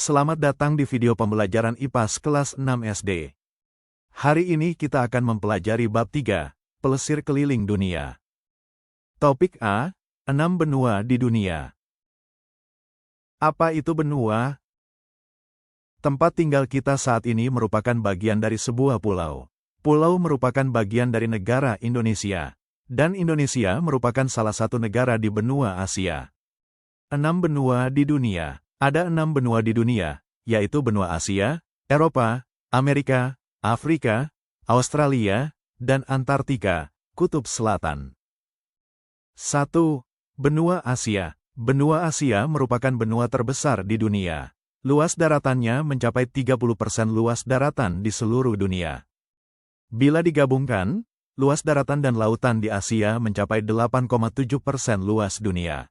Selamat datang di video pembelajaran IPAS kelas 6 SD. Hari ini kita akan mempelajari bab 3, Pelesir Keliling Dunia. Topik A, 6 benua di dunia. Apa itu benua? Tempat tinggal kita saat ini merupakan bagian dari sebuah pulau. Pulau merupakan bagian dari negara Indonesia. Dan Indonesia merupakan salah satu negara di benua Asia. 6 benua di dunia. Ada 6 benua di dunia, yaitu benua Asia, Eropa, Amerika, Afrika, Australia, dan Antartika, Kutub Selatan. 1. Benua Asia. Benua Asia merupakan benua terbesar di dunia. Luas daratannya mencapai 30% luas daratan di seluruh dunia. Bila digabungkan, luas daratan dan lautan di Asia mencapai 8,7% luas dunia.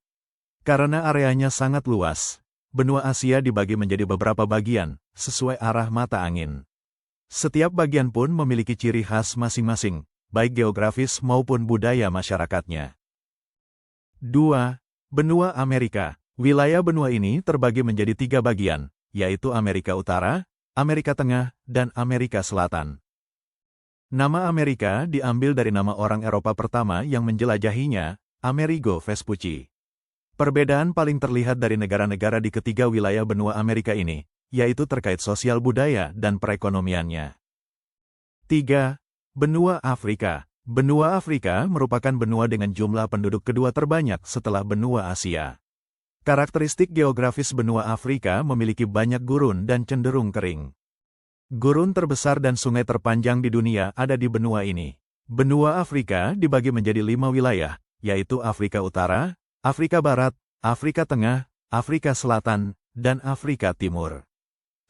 Karena areanya sangat luas, benua Asia dibagi menjadi beberapa bagian, sesuai arah mata angin. Setiap bagian pun memiliki ciri khas masing-masing, baik geografis maupun budaya masyarakatnya. 2. Benua Amerika. Wilayah benua ini terbagi menjadi 3 bagian, yaitu Amerika Utara, Amerika Tengah, dan Amerika Selatan. Nama Amerika diambil dari nama orang Eropa pertama yang menjelajahinya, Amerigo Vespucci. Perbedaan paling terlihat dari negara-negara di ketiga wilayah benua Amerika ini, yaitu terkait sosial budaya dan perekonomiannya. 3. Benua Afrika. Benua Afrika merupakan benua dengan jumlah penduduk kedua terbanyak setelah benua Asia. Karakteristik geografis benua Afrika memiliki banyak gurun dan cenderung kering. Gurun terbesar dan sungai terpanjang di dunia ada di benua ini. Benua Afrika dibagi menjadi 5 wilayah, yaitu Afrika Utara, Afrika Barat, Afrika Tengah, Afrika Selatan, dan Afrika Timur.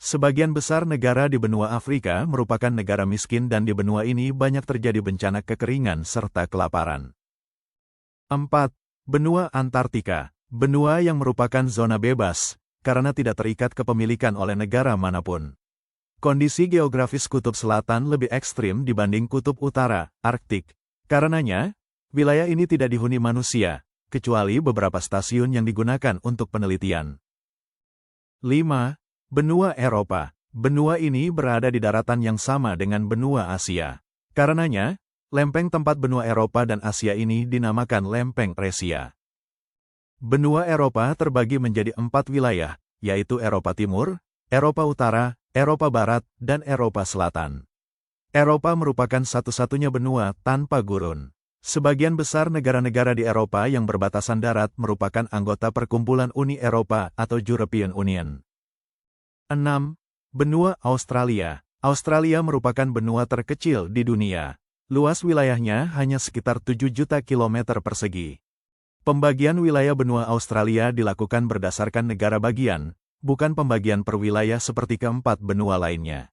Sebagian besar negara di benua Afrika merupakan negara miskin dan di benua ini banyak terjadi bencana kekeringan serta kelaparan. 4. Benua Antartika. Benua yang merupakan zona bebas, karena tidak terikat kepemilikan oleh negara manapun. Kondisi geografis Kutub Selatan lebih ekstrim dibanding Kutub Utara, Arktik. Karenanya, wilayah ini tidak dihuni manusia, kecuali beberapa stasiun yang digunakan untuk penelitian. 5. Benua Eropa. Benua ini berada di daratan yang sama dengan benua Asia. Karenanya, lempeng tempat benua Eropa dan Asia ini dinamakan lempeng Resia. Benua Eropa terbagi menjadi 4 wilayah, yaitu Eropa Timur, Eropa Utara, Eropa Barat, dan Eropa Selatan. Eropa merupakan satu-satunya benua tanpa gurun. Sebagian besar negara-negara di Eropa yang berbatasan darat merupakan anggota Perkumpulan Uni Eropa atau European Union. 6. Benua Australia. Australia merupakan benua terkecil di dunia. Luas wilayahnya hanya sekitar 7 juta kilometer persegi. Pembagian wilayah benua Australia dilakukan berdasarkan negara bagian, bukan pembagian per wilayah seperti keempat benua lainnya.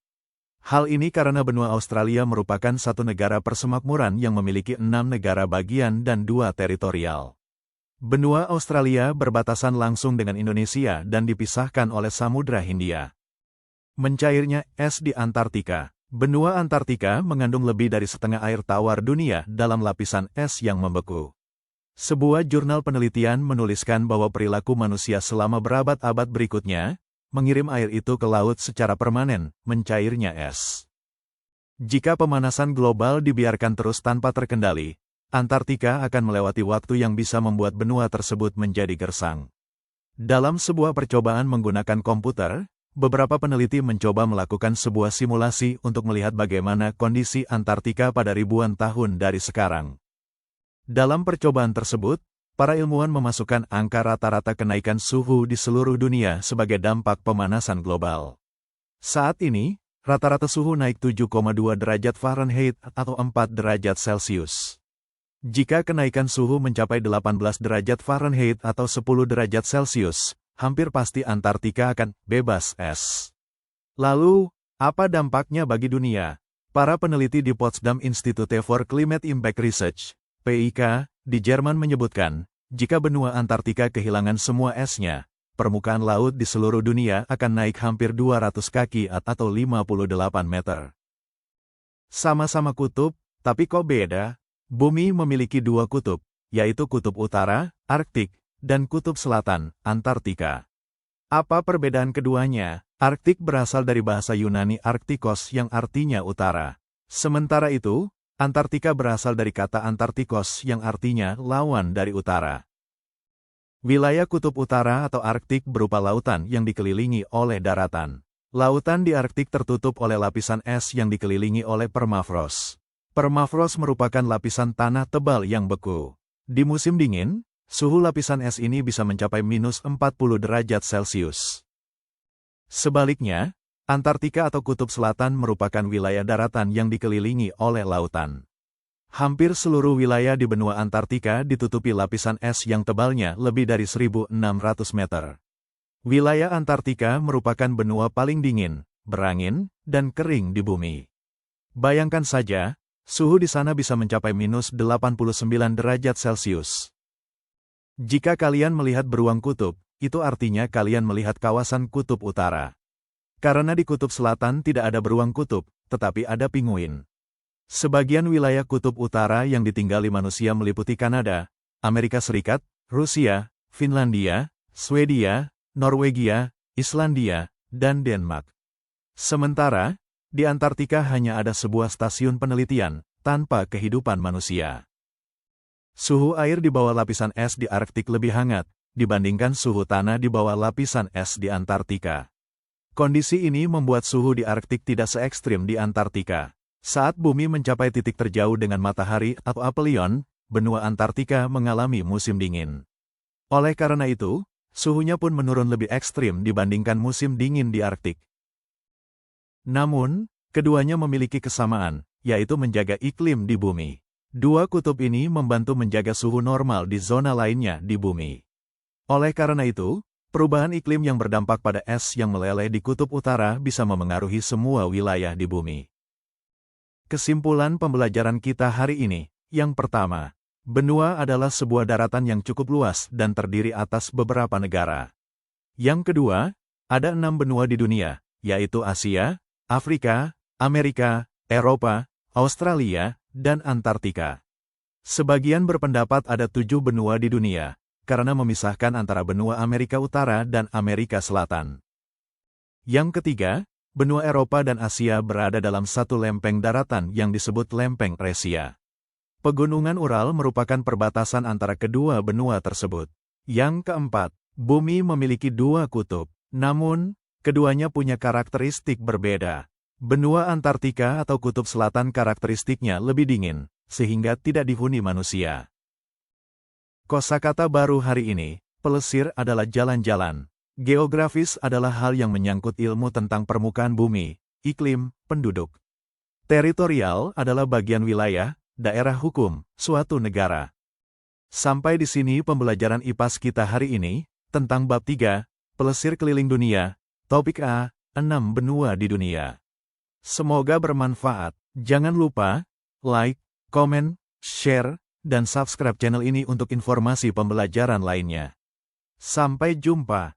Hal ini karena benua Australia merupakan satu negara persemakmuran yang memiliki 6 negara bagian dan 2 teritorial. Benua Australia berbatasan langsung dengan Indonesia dan dipisahkan oleh Samudra Hindia. Mencairnya es di Antartika. Benua Antartika mengandung lebih dari setengah air tawar dunia dalam lapisan es yang membeku. Sebuah jurnal penelitian menuliskan bahwa perilaku manusia selama berabad-abad berikutnya mengirim air itu ke laut secara permanen, mencairnya es. Jika pemanasan global dibiarkan terus tanpa terkendali, Antartika akan melewati waktu yang bisa membuat benua tersebut menjadi gersang. Dalam sebuah percobaan menggunakan komputer, beberapa peneliti mencoba melakukan sebuah simulasi untuk melihat bagaimana kondisi Antartika pada ribuan tahun dari sekarang. Dalam percobaan tersebut, para ilmuwan memasukkan angka rata-rata kenaikan suhu di seluruh dunia sebagai dampak pemanasan global. Saat ini, rata-rata suhu naik 7,2 derajat Fahrenheit atau 4 derajat Celcius. Jika kenaikan suhu mencapai 18 derajat Fahrenheit atau 10 derajat Celcius, hampir pasti Antartika akan bebas es. Lalu, apa dampaknya bagi dunia? Para peneliti di Potsdam Institute for Climate Impact Research, PIK, di Jerman menyebutkan, jika benua Antartika kehilangan semua esnya, permukaan laut di seluruh dunia akan naik hampir 200 kaki atau 58 meter. Sama-sama kutub, tapi kok beda? Bumi memiliki 2 kutub, yaitu Kutub Utara, Arktik, dan Kutub Selatan, Antartika. Apa perbedaan keduanya? Arktik berasal dari bahasa Yunani Arktikos yang artinya utara. Sementara itu, Antartika berasal dari kata Antartikos yang artinya lawan dari utara. Wilayah Kutub Utara atau Arktik berupa lautan yang dikelilingi oleh daratan. Lautan di Arktik tertutup oleh lapisan es yang dikelilingi oleh permafrost. Permafrost merupakan lapisan tanah tebal yang beku. Di musim dingin, suhu lapisan es ini bisa mencapai minus 40 derajat Celcius. Sebaliknya, Antartika atau Kutub Selatan merupakan wilayah daratan yang dikelilingi oleh lautan. Hampir seluruh wilayah di benua Antartika ditutupi lapisan es yang tebalnya lebih dari 1.600 meter. Wilayah Antartika merupakan benua paling dingin, berangin, dan kering di bumi. Bayangkan saja, suhu di sana bisa mencapai minus 89 derajat Celcius. Jika kalian melihat beruang kutub, itu artinya kalian melihat kawasan Kutub Utara. Karena di Kutub Selatan tidak ada beruang kutub, tetapi ada pinguin. Sebagian wilayah Kutub Utara yang ditinggali manusia meliputi Kanada, Amerika Serikat, Rusia, Finlandia, Swedia, Norwegia, Islandia, dan Denmark. Sementara, di Antartika hanya ada sebuah stasiun penelitian, tanpa kehidupan manusia. Suhu air di bawah lapisan es di Arktik lebih hangat, dibandingkan suhu tanah di bawah lapisan es di Antartika. Kondisi ini membuat suhu di Arktik tidak se-ekstrim di Antartika. Saat bumi mencapai titik terjauh dengan matahari atau aphelion, benua Antartika mengalami musim dingin. Oleh karena itu, suhunya pun menurun lebih ekstrim dibandingkan musim dingin di Arktik. Namun, keduanya memiliki kesamaan, yaitu menjaga iklim di bumi. Dua kutub ini membantu menjaga suhu normal di zona lainnya di bumi. Oleh karena itu, perubahan iklim yang berdampak pada es yang meleleh di Kutub Utara bisa memengaruhi semua wilayah di bumi. Kesimpulan pembelajaran kita hari ini, yang pertama, benua adalah sebuah daratan yang cukup luas dan terdiri atas beberapa negara. Yang kedua, ada 6 benua di dunia, yaitu Asia, Afrika, Amerika, Eropa, Australia, dan Antartika. Sebagian berpendapat ada 7 benua di dunia, karena memisahkan antara benua Amerika Utara dan Amerika Selatan. Yang ketiga, benua Eropa dan Asia berada dalam satu lempeng daratan yang disebut Lempeng Eurasia. Pegunungan Ural merupakan perbatasan antara kedua benua tersebut. Yang keempat, bumi memiliki 2 kutub, namun, keduanya punya karakteristik berbeda. Benua Antartika atau Kutub Selatan karakteristiknya lebih dingin, sehingga tidak dihuni manusia. Kosakata baru hari ini, pelesir adalah jalan-jalan. Geografis adalah hal yang menyangkut ilmu tentang permukaan bumi, iklim, penduduk. Teritorial adalah bagian wilayah, daerah hukum, suatu negara. Sampai di sini pembelajaran IPAS kita hari ini, tentang bab 3, pelesir keliling dunia, topik A, 6 benua di dunia. Semoga bermanfaat. Jangan lupa, like, komen, share, dan subscribe channel ini untuk informasi pembelajaran lainnya. Sampai jumpa.